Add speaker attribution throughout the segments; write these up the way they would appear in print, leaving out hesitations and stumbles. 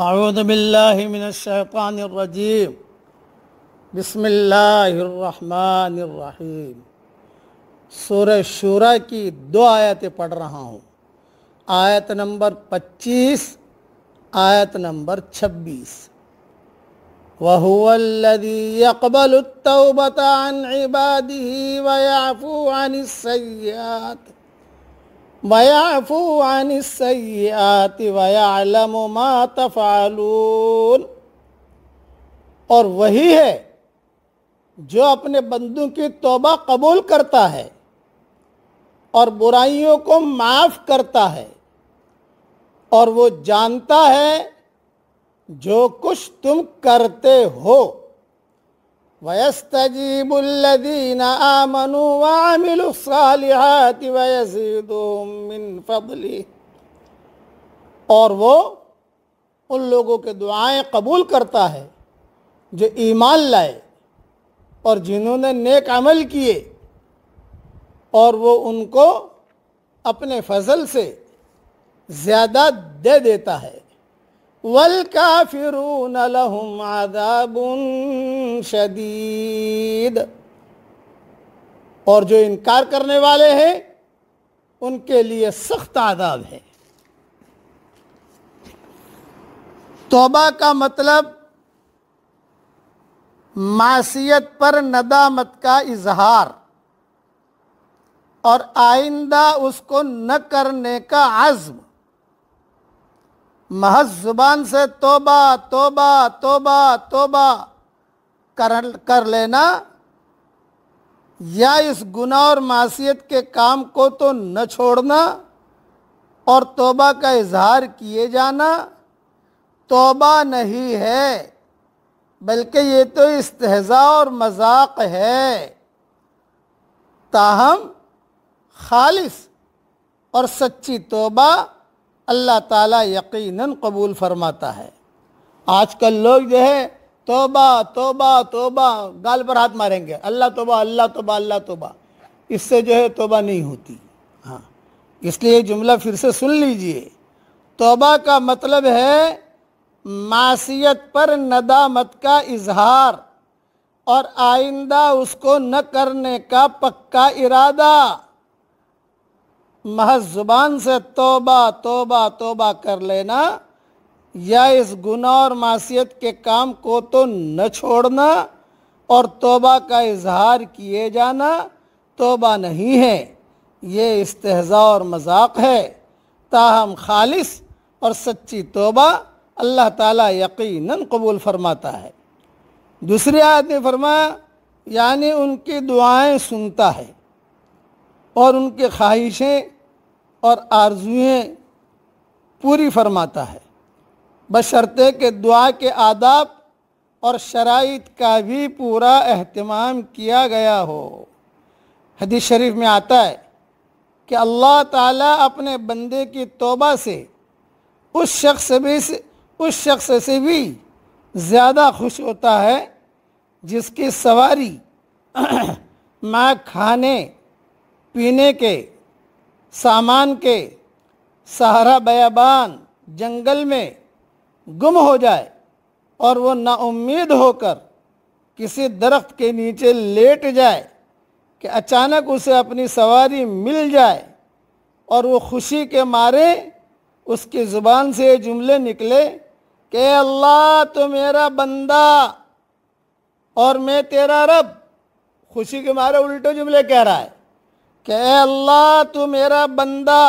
Speaker 1: اعوذ باللہ من الشیطان الرجیم بسم اللہ الرحمن الرحیم۔ سورہ شورى کی 2 آیتیں پڑھ رہا ہوں، آیت نمبر 25، آیت نمبر 26۔ وَهُوَ الَّذِي يَقْبَلُ التَّوْبَةَ عَنْ عِبَادِهِ وَيَعْفُو عَنِ السَّيِّئَاتِ وَيَعْلَمُ مَا تَفْعَلُونَ۔ اور وہی ہے جو اپنے بندوں کی توبہ قبول کرتا ہے اور برائیوں کو معاف کرتا ہے، اور وہ جانتا ہے جو کچھ تم کرتے ہو۔ وَيَسْتَجِيبُ الَّذِينَ آمَنُوا وَعَمِلُوا الصَّالِحَاتِ وَيَزِيدُهُم مِّن فَضْلِهِ۔ اور وہ ان لوگوں کے دعائیں قبول کرتا ہے جو ایمان لائے اور جنہوں نے نیک عمل کیے، اور وہ ان کو اپنے فضل سے زیادہ دے دیتا ہے۔ وَالْكَافِرُونَ لَهُمْ عَذَابٌ شَدِيدٌ۔ اور جو انکار کرنے والے ہیں ان کے لیے سخت عذاب ہے۔ توبہ کا مطلب معصیت پر ندامت کا اظہار اور آئندہ اس کو نہ کرنے کا عزم۔ محض زبان سے توبہ توبہ توبہ توبہ کر لینا، یا اس گناہ اور معصیت کے کام کو تو نہ چھوڑنا اور توبہ کا اظہار کیے جانا توبہ نہیں ہے، بلکہ یہ تو استہزاء اور مذاق ہے۔ تاہم خالص اور سچی توبہ اللہ تعالیٰ یقیناً قبول فرماتا ہے۔ آج کل لوگ جو ہے توبہ توبہ توبہ گال پر ہاتھ ماریں گے، اللہ توبہ اللہ توبہ اللہ توبہ، اس سے جو ہے توبہ نہیں ہوتی۔ اس لیے یہ جملہ پھر سے سن لیجئے۔ توبہ کا مطلب ہے معصیت پر ندامت کا اظہار اور آئندہ اس کو نہ کرنے کا پکا ارادہ۔ محض زبان سے توبہ توبہ توبہ کر لینا یا اس گناہ اور معصیت کے کام کو تو نہ چھوڑنا اور توبہ کا اظہار کیے جانا توبہ نہیں ہے، یہ استہزاء اور مذاق ہے۔ تاہم خالص اور سچی توبہ اللہ تعالیٰ یقیناً قبول فرماتا ہے۔ دوسری آیت میں فرمایا یعنی ان کی دعائیں سنتا ہے اور ان کی خواہشیں اور آرزوئیں پوری فرماتا ہے، بشرطے کہ دعا کے آداب اور شرائط کا بھی پورا اہتمام کیا گیا ہو۔ حدیث شریف میں آتا ہے کہ اللہ تعالیٰ اپنے بندے کی توبہ سے اس شخص سے بھی زیادہ خوش ہوتا ہے جس کی سواری مع کھانے پینے کے سامان کے صحرا بیابان جنگل میں گم ہو جائے اور وہ نا امید ہو کر کسی درخت کے نیچے لیٹ جائے کہ اچانک اسے اپنی سواری مل جائے اور وہ خوشی کے مارے اس کی زبان سے یہ جملے نکلے کہ اے اللہ تو میرا بندہ اور میں تیرا رب۔ خوشی کے مارے الٹے جملے کہہ رہا ہے کہ اے اللہ تو میرا بندہ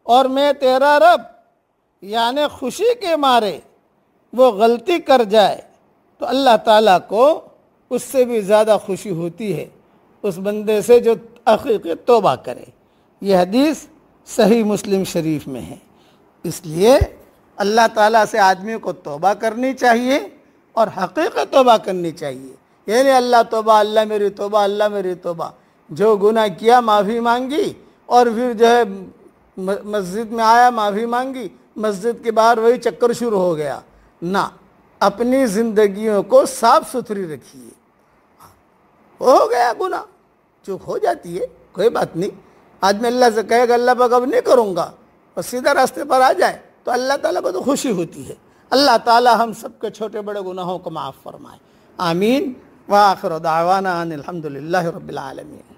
Speaker 1: اور میں تیرا رب، یعنی خوشی کے مارے وہ غلطی کر جائے تو اللہ تعالیٰ کو اس سے بھی زیادہ خوشی ہوتی ہے اس بندے سے جو حقیقی توبہ کرے۔ یہ حدیث صحیح مسلم شریف میں ہے۔ اس لیے اللہ تعالیٰ سے آدمی کو توبہ کرنی چاہیے اور حقیقی توبہ کرنی چاہیے، یعنی اللہ توبہ اللہ میری توبہ اللہ میری توبہ، جو گناہ کیا معافی مانگی اور پھر جو ہے مسجد میں آیا معافی مانگی، مسجد کے باہر وہی چکر شروع ہو گیا۔ نہ، اپنی زندگیوں کو صاف ستھری رکھیے۔ ہو گیا گناہ، چوک ہو جاتی ہے، کوئی بات نہیں۔ آدمی اللہ سے کہے گا اللہ پاک اب نہیں کروں گا اور سیدھا راستے پر آ جائے تو اللہ تعالیٰ کو تو خوشی ہوتی ہے۔ اللہ تعالی ہم سب کے چھوٹے بڑے گناہوں کو معاف فرمائے. آمین. وآخر دعوانا ان الحمدللہ رب العالمین.